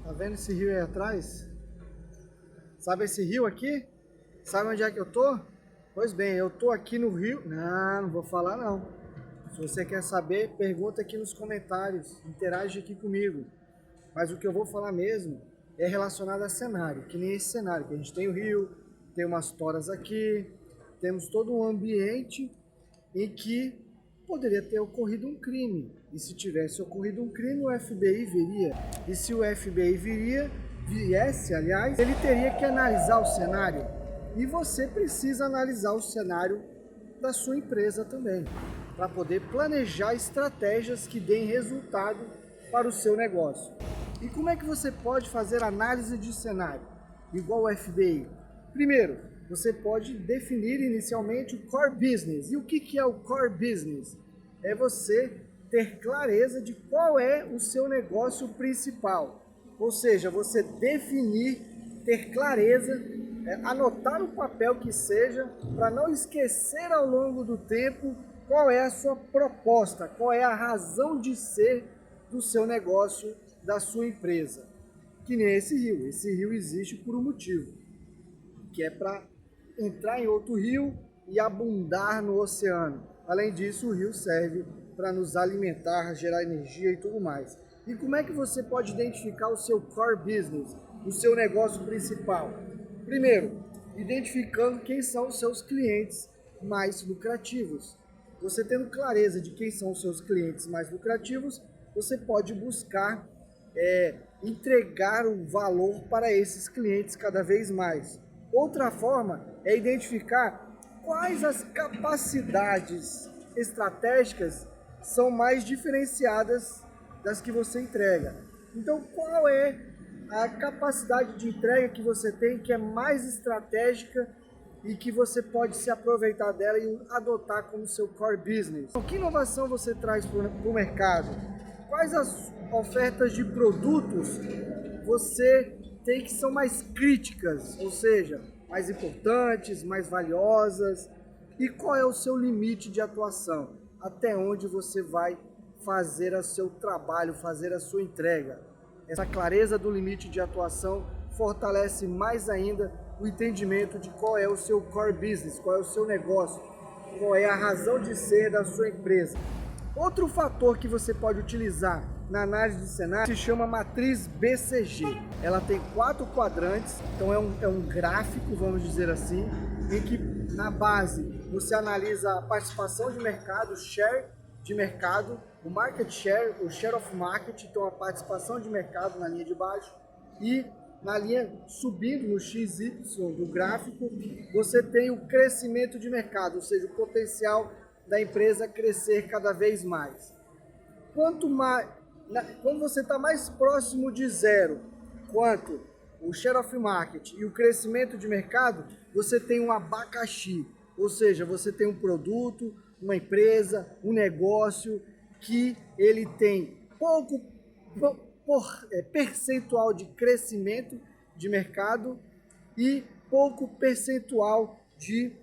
Tá vendo esse rio aí atrás? Sabe esse rio aqui? Sabe onde é que eu tô? Pois bem, eu tô aqui no rio... Não vou falar não. Se você quer saber, pergunta aqui nos comentários. Interage aqui comigo. Mas o que eu vou falar mesmo é relacionado a cenário. Que nem esse cenário, que a gente tem o rio, tem umas toras aqui, temos todo um ambiente em que poderia ter ocorrido um crime. E se tivesse ocorrido um crime, o FBI viria. E se o FBI viesse, aliás, ele teria que analisar o cenário. E você precisa analisar o cenário da sua empresa também, para poder planejar estratégias que deem resultado para o seu negócio. E como é que você pode fazer análise de cenário, igual o FBI? Primeiro, você pode definir inicialmente o core business. E o que é o core business? É você ter clareza de qual é o seu negócio principal. Ou seja, você definir, ter clareza, anotar o papel que seja, para não esquecer ao longo do tempo qual é a sua proposta, qual é a razão de ser do seu negócio, da sua empresa. Que nem esse rio. Esse rio existe por um motivo, que é para entrar em outro rio e abundar no oceano. Além disso, o rio serve para nos alimentar, gerar energia e tudo mais. E como é que você pode identificar o seu core business, o seu negócio principal? Primeiro, identificando quem são os seus clientes mais lucrativos. Você tendo clareza de quem são os seus clientes mais lucrativos, você pode buscar entregar o valor para esses clientes cada vez mais. Outra forma é identificar quais as capacidades estratégicas são mais diferenciadas das que você entrega. Então, qual é a capacidade de entrega que você tem que é mais estratégica e que você pode se aproveitar dela e adotar como seu core business? Então, que inovação você traz para o mercado? Quais as ofertas de produtos você tem que são mais críticas, ou seja, mais importantes, mais valiosas? E qual é o seu limite de atuação? Até onde você vai fazer o seu trabalho, fazer a sua entrega? Essa clareza do limite de atuação fortalece mais ainda o entendimento de qual é o seu core business, qual é o seu negócio, qual é a razão de ser da sua empresa. Outro fator que você pode utilizar na análise de cenário se chama matriz BCG. Ela tem 4 quadrantes, então é um gráfico, vamos dizer assim, em que na base você analisa a participação de mercado, share de mercado, o market share, o share of market, então a participação de mercado na linha de baixo, e na linha subindo no XY do gráfico, você tem o crescimento de mercado, ou seja, o potencial da empresa crescer cada vez mais. Quando você está mais próximo de zero, quanto o share of market e o crescimento de mercado, você tem um abacaxi, ou seja, você tem um produto, uma empresa, um negócio que ele tem pouco percentual de crescimento de mercado e pouco percentual de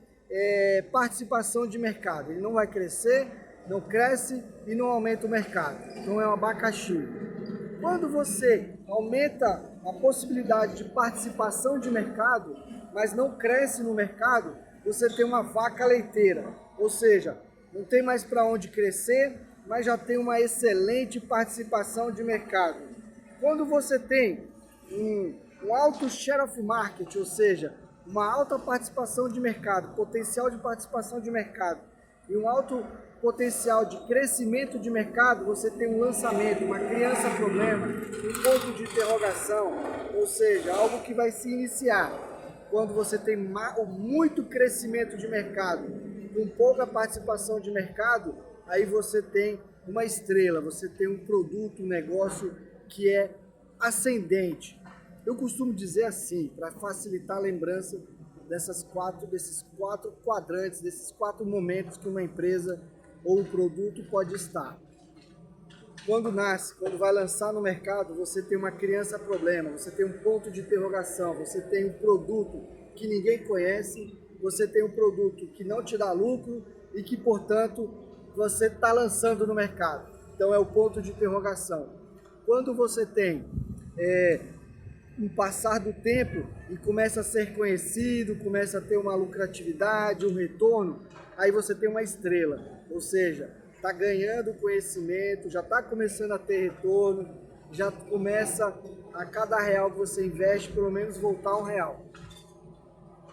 participação de mercado. Ele não vai crescer, não cresce e não aumenta o mercado. Então é um abacaxi. Quando você aumenta a possibilidade de participação de mercado, mas não cresce no mercado, você tem uma vaca leiteira. Ou seja, não tem mais para onde crescer, mas já tem uma excelente participação de mercado. Quando você tem um alto share of market, ou seja, uma alta participação de mercado, potencial de participação de mercado e um alto potencial de crescimento de mercado, você tem um lançamento, uma criança problema, um ponto de interrogação, ou seja, algo que vai se iniciar. Quando você tem muito crescimento de mercado, com pouca participação de mercado, aí você tem uma estrela, você tem um produto, um negócio que é ascendente. Eu costumo dizer assim, para facilitar a lembrança desses quatro quadrantes, desses 4 momentos que uma empresa ou um produto pode estar. Quando nasce, quando vai lançar no mercado, você tem uma criança problema, você tem um ponto de interrogação, você tem um produto que ninguém conhece, você tem um produto que não te dá lucro e que, portanto, você está lançando no mercado. Então é o ponto de interrogação. Quando você tem um passar do tempo e começa a ser conhecido, começa a ter uma lucratividade, um retorno, aí você tem uma estrela, ou seja, está ganhando conhecimento, já está começando a ter retorno, já começa a cada real que você investe, pelo menos voltar R$1.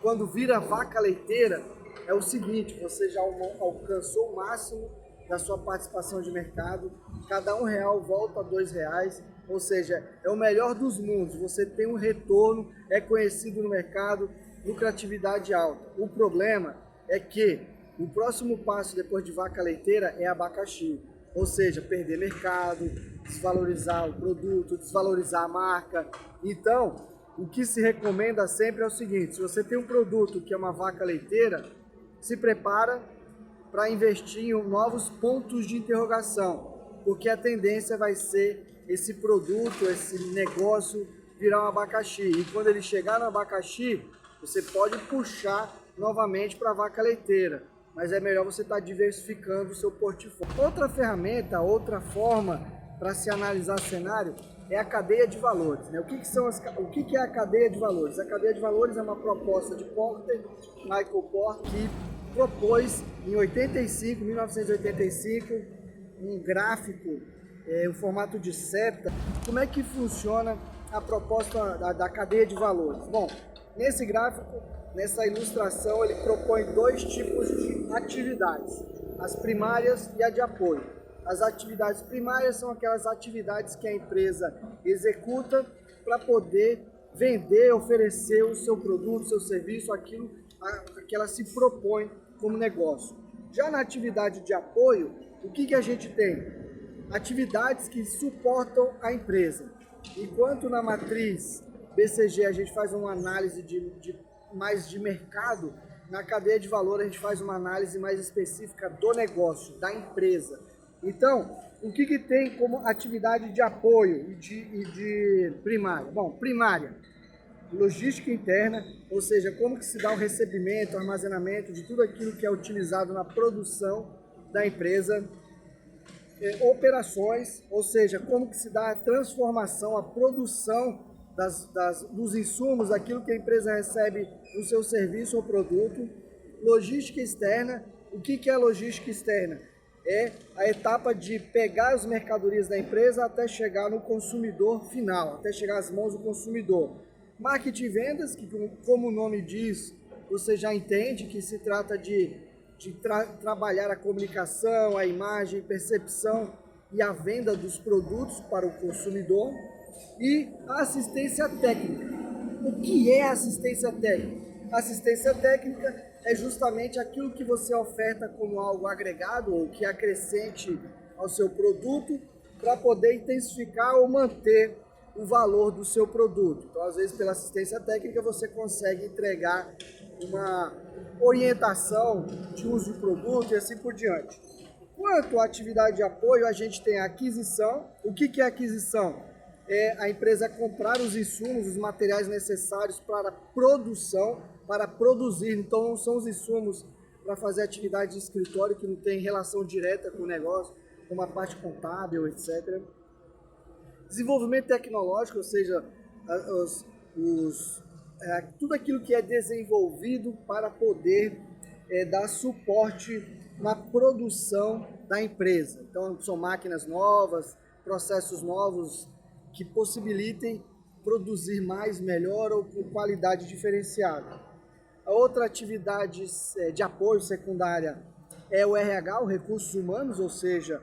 Quando vira vaca leiteira, é o seguinte, você já alcançou o máximo da sua participação de mercado, cada R$1 volta a R$2, ou seja, é o melhor dos mundos, você tem um retorno, é conhecido no mercado, lucratividade alta. O problema é que o próximo passo depois de vaca leiteira é abacaxi, ou seja, perder mercado, desvalorizar o produto, desvalorizar a marca. Então, o que se recomenda sempre é o seguinte, se você tem um produto que é uma vaca leiteira, se prepara para investir em novos pontos de interrogação, porque a tendência vai ser esse produto, esse negócio virar um abacaxi. E quando ele chegar no abacaxi, você pode puxar novamente para a vaca leiteira, mas é melhor você estar diversificando o seu portfólio. Outra ferramenta, outra forma para se analisar cenário é a cadeia de valores, né? O que é a cadeia de valores? A cadeia de valores é uma proposta de Porter, Michael Porter, que propôs em 1985, um gráfico, o formato de seta. Como é que funciona a proposta da cadeia de valores? Bom, nesse gráfico, nessa ilustração, ele propõe dois tipos de atividades, as primárias e a de apoio. As atividades primárias são aquelas atividades que a empresa executa para poder vender, oferecer o seu produto, o seu serviço, aquilo que ela se propõe como negócio. Já na atividade de apoio, o que a gente tem? Atividades que suportam a empresa. Enquanto na matriz BCG a gente faz uma análise mais de mercado, na cadeia de valor a gente faz uma análise mais específica do negócio, da empresa. Então, o que tem como atividade de apoio e de primária? Bom, primária, logística interna, ou seja, como que se dá o recebimento, o armazenamento de tudo aquilo que é utilizado na produção da empresa. Operações, ou seja, como que se dá a transformação, a produção dos insumos, aquilo que a empresa recebe no seu serviço ou produto. Logística externa, o que é logística externa? É a etapa de pegar as mercadorias da empresa até chegar no consumidor final, até chegar às mãos do consumidor. Marketing e vendas, que como o nome diz, você já entende que se trata de trabalhar a comunicação, a imagem, percepção e a venda dos produtos para o consumidor. E a assistência técnica. O que é assistência técnica? Assistência técnica é justamente aquilo que você oferta como algo agregado ou que acrescente ao seu produto para poder intensificar ou manter o valor do seu produto. Então, às vezes, pela assistência técnica, você consegue entregar uma orientação de uso de produto e assim por diante. Quanto à atividade de apoio, a gente tem a aquisição. O que é aquisição? É a empresa comprar os insumos, os materiais necessários para a produção, para produzir. Então, não são os insumos para fazer atividade de escritório que não tem relação direta com o negócio, como a parte contábil, etc. Desenvolvimento tecnológico, ou seja, tudo aquilo que é desenvolvido para poder dar suporte na produção da empresa. Então, são máquinas novas, processos novos que possibilitem produzir mais, melhor ou com qualidade diferenciada. A outra atividade de apoio secundária é o RH, os recursos humanos, ou seja,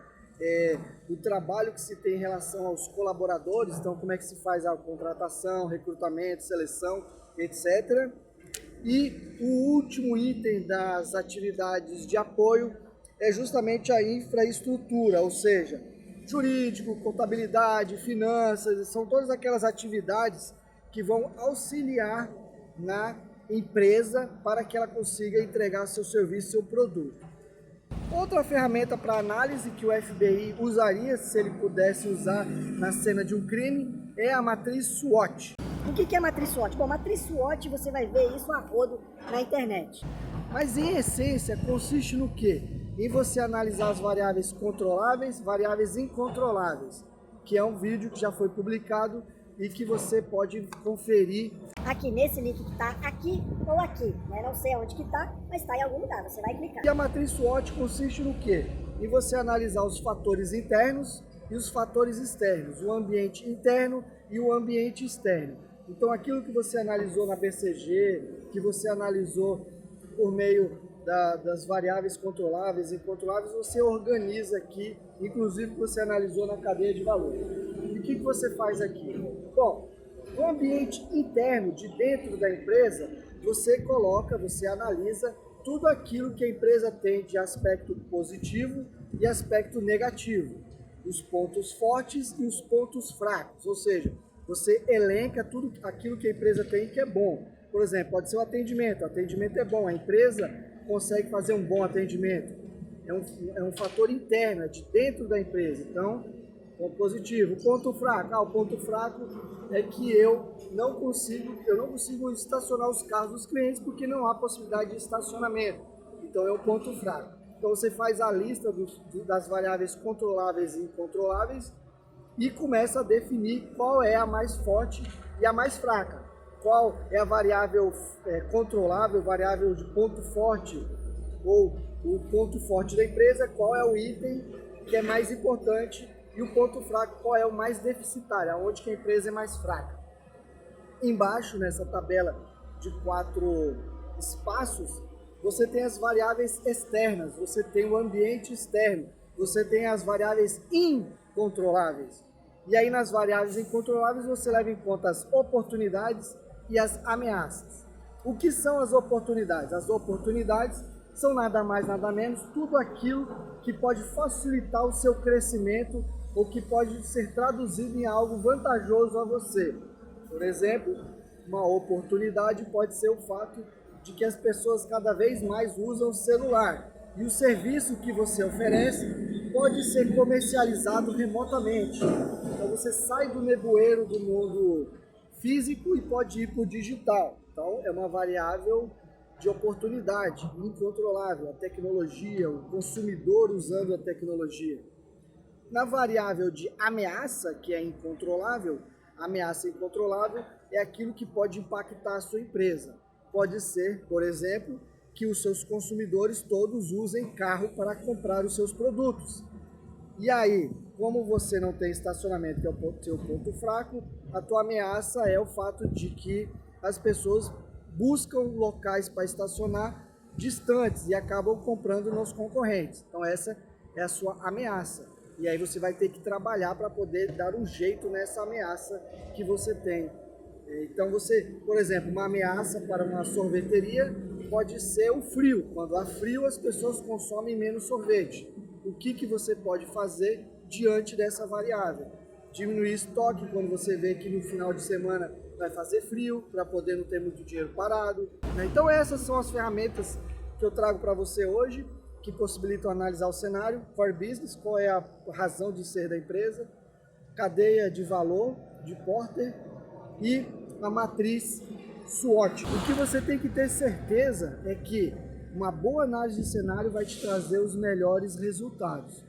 o trabalho que se tem em relação aos colaboradores, então como é que se faz a contratação, recrutamento, seleção, etc. E o último item das atividades de apoio é justamente a infraestrutura, ou seja, jurídico, contabilidade, finanças, são todas aquelas atividades que vão auxiliar na empresa para que ela consiga entregar seu serviço, seu produto. Outra ferramenta para análise que o FBI usaria, se ele pudesse usar na cena de um crime, é a matriz SWOT. O que é a matriz SWOT? Bom, matriz SWOT você vai ver isso a rodo na internet. Mas em essência consiste no quê? Em você analisar as variáveis controláveis, variáveis incontroláveis, que é um vídeo que já foi publicado e que você pode conferir Aqui nesse link que está aqui ou aqui, né? Não sei aonde que está, mas está em algum lugar, você vai clicar. E a matriz SWOT consiste no quê? Em você analisar os fatores internos e os fatores externos, o ambiente interno e o ambiente externo. Então aquilo que você analisou na BCG, que você analisou por meio das variáveis controláveis e incontroláveis, você organiza aqui, inclusive que você analisou na cadeia de valor. E o que você faz aqui? Bom, no ambiente interno, de dentro da empresa, você analisa tudo aquilo que a empresa tem de aspecto positivo e aspecto negativo, os pontos fortes e os pontos fracos, ou seja, você elenca tudo aquilo que a empresa tem que é bom. Por exemplo, pode ser o atendimento é bom, a empresa consegue fazer um bom atendimento, é um fator interno, é de dentro da empresa, então, ponto positivo. O ponto fraco, o ponto fraco é que eu não consigo estacionar os carros dos clientes porque não há possibilidade de estacionamento, então é um ponto fraco. Então você faz a lista das variáveis controláveis e incontroláveis e começa a definir qual é a mais forte e a mais fraca. Qual é a variável controlável, variável de ponto forte ou o ponto forte da empresa, qual é o item que é mais importante e o ponto fraco, qual é o mais deficitário, aonde que a empresa é mais fraca. Embaixo, nessa tabela de 4 espaços, você tem as variáveis externas, você tem o ambiente externo, você tem as variáveis incontroláveis. E aí nas variáveis incontroláveis você leva em conta as oportunidades e as ameaças. O que são as oportunidades? As oportunidades são nada mais, nada menos, tudo aquilo que pode facilitar o seu crescimento ou que pode ser traduzido em algo vantajoso a você. Por exemplo, uma oportunidade pode ser o fato de que as pessoas cada vez mais usam o celular e o serviço que você oferece pode ser comercializado remotamente. Então você sai do nevoeiro do mundo físico e pode ir para o digital. Então é uma variável de oportunidade incontrolável, a tecnologia, o consumidor usando a tecnologia. Na variável de ameaça, que é incontrolável, a ameaça incontrolável é aquilo que pode impactar a sua empresa. Pode ser, por exemplo, que os seus consumidores todos usem carro para comprar os seus produtos. E aí, como você não tem estacionamento, que é o seu ponto fraco, a tua ameaça é o fato de que as pessoas buscam locais para estacionar distantes e acabam comprando nos concorrentes. Então essa é a sua ameaça. E aí você vai ter que trabalhar para poder dar um jeito nessa ameaça que você tem. Então você, por exemplo, uma ameaça para uma sorveteria pode ser o frio. Quando há frio, as pessoas consomem menos sorvete. O que você pode fazer diante dessa variável? Diminuir estoque quando você vê que no final de semana vai fazer frio, para poder não ter muito dinheiro parado. Então essas são as ferramentas que eu trago para você hoje, que possibilitam analisar o cenário, core business, qual é a razão de ser da empresa, cadeia de valor de Porter e a matriz SWOT. O que você tem que ter certeza é que uma boa análise de cenário vai te trazer os melhores resultados.